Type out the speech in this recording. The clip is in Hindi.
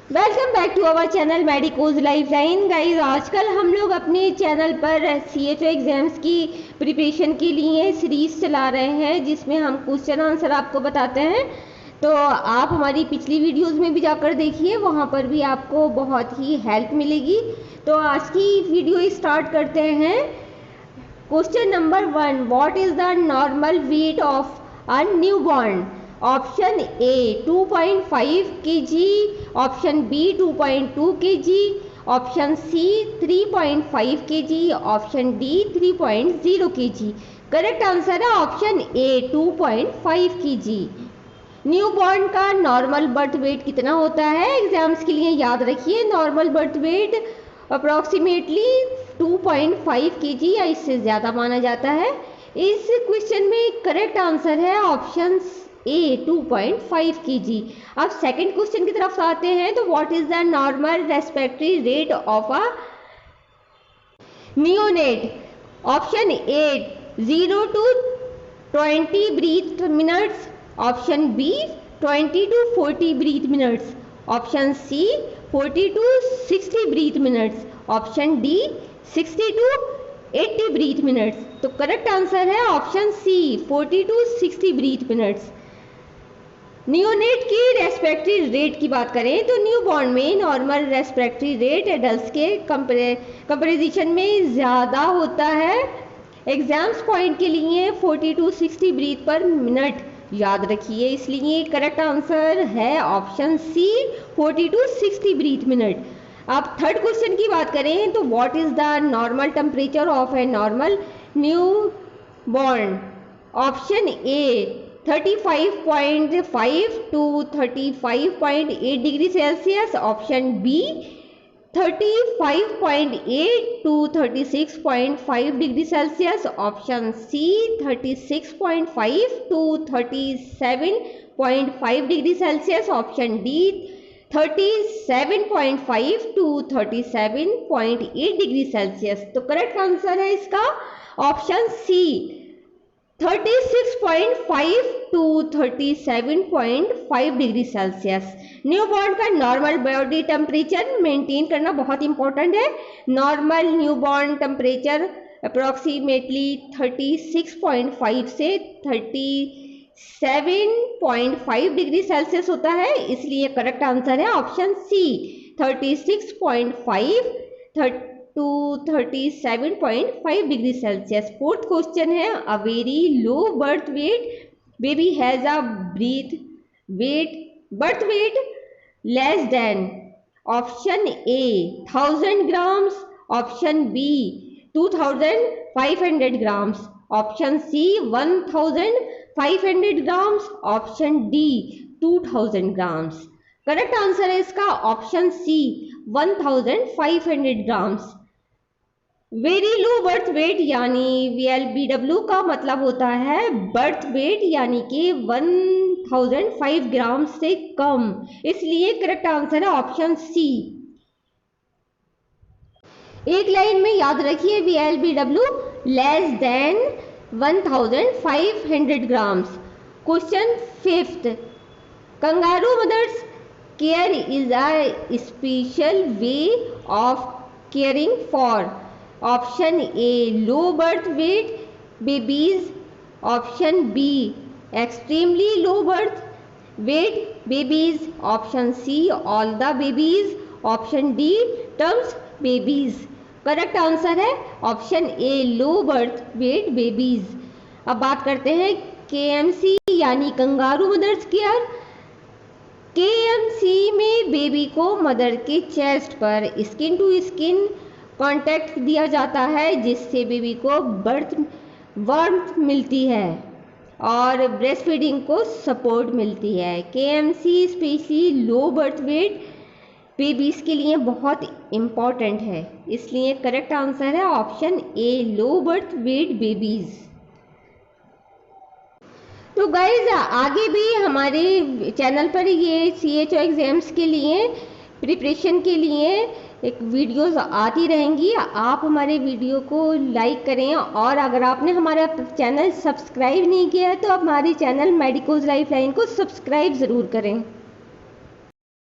Welcome back to our channel Medicos Lifeline. Guys, आजकल हम लोग अपने चैनल पर CHO एग्जाम्स की प्रिपरेशन के लिए सीरीज चला रहे हैं जिसमें हम क्वेश्चन आंसर आपको बताते हैं। तो आप हमारी पिछली वीडियोस में भी जाकर देखिए, वहाँ पर भी आपको बहुत ही हेल्प मिलेगी। तो आज की वीडियो स्टार्ट करते हैं। Question number 1, what is the normal weight of a newborn? Option A 2.5 kg, option B 2.2 kg, option C 3.5 kg, option D 3.0 kg। Correct answer है ऑप्शन ए 2.5 kg। न्यूबॉर्न का नॉर्मल बर्थ वेट कितना होता है? एग्जाम्स के लिए याद रखिए, normal birth weight approximately 2.5 kg या इससे ज़्यादा माना जाता है। इस क्वेश्चन में करेक्ट आंसर है ऑप्शन ए 2.5 kg। अब सेकंड क्वेश्चन की तरफ आते हैं। तो what is the normal respiratory rate of a neonate? Option A 0 to 20 breath minutes, option B 20 to 40 breath minutes, option C 40 to 60 breath minutes, option D 60 to 80 breath minutes. तो करेक्ट आंसर है option C 40 to 60 breath minutes. Neonate की रेस्पिरेटरी रेट की बात करें तो न्यूबॉर्न में नॉर्मल रेस्पिरेटरी रेट एडल्ट के कंपेरिजन में ज़्यादा होता है। एग्जाम्स पॉइंट के लिए 40 to 60 ब्रीथ पर मिनट याद रखिए, इसलिए करेक्ट आंसर है option C 40 to 60 breath minute. अब थर्ड क्वेश्चन की बात करें तो what is the normal temperature of a normal new born? Option A 35.5 to 35.8 degree Celsius, option B 35.8 to 36.5 degree Celsius, option C 36.5 to 37.5 degree Celsius, option D 37.5 to 37.8 degree Celsius. तो करेक्ट आंसर है इसका option C 36.5 to 37.5 degree Celsius. Newborn का नॉर्मल बॉडी टेम्परेचर मेंटेन करना बहुत इंपॉर्टेंट है। नॉर्मल न्यूबॉर्न टेम्परेचर अप्रोक्सीमेटली 36.5 से 37.5 डिग्री सेल्सियस होता है, इसलिए करेक्ट आंसर है option C 36.5 to 37.5 degree Celsius. Fourth question है, a very low birth weight baby has a birth weight less than, option A 1000 grams, option B 2500 grams, option C 1500 grams, option D 2000 grams. Correct answer है इसका option C 1500 grams. Very low birth weight यानी VLBW का मतलब होता है बर्थ वेट यानी कि 1005 ग्राम से कम, इसलिए करेक्ट आंसर है ऑप्शन सी। एक लाइन में याद रखिए VLBW less than 1500 grams. Question fifth, kangaroo mother's care is a special way of caring for, option A low birth weight babies, option B extremely low birth weight babies, option C all the babies, option D terms babies. Correct answer है option A low birth weight babies. अब बात करते हैं KMC यानी कंगारू मदर्स केयर। KMC में बेबी को मदर के चेस्ट पर स्किन टू स्किन कांटेक्ट दिया जाता है, जिससे बेबी को वार्मथ मिलती है और ब्रेस्ट फीडिंग को सपोर्ट मिलती है। KMC स्पेशली लो बर्थ वेट बेबीज के लिए बहुत इम्पॉर्टेंट है, इसलिए करेक्ट आंसर है option A low birth weight babies. तो गाइज, आगे भी हमारे चैनल पर ये CHO एग्जाम्स के लिए प्रिपरेशन के लिए एक वीडियोस आती रहेंगी। आप हमारे वीडियो को लाइक करें और अगर आपने हमारा चैनल सब्सक्राइब नहीं किया है तो आप हमारे चैनल मेडिकोज लाइफलाइन को सब्सक्राइब ज़रूर करें।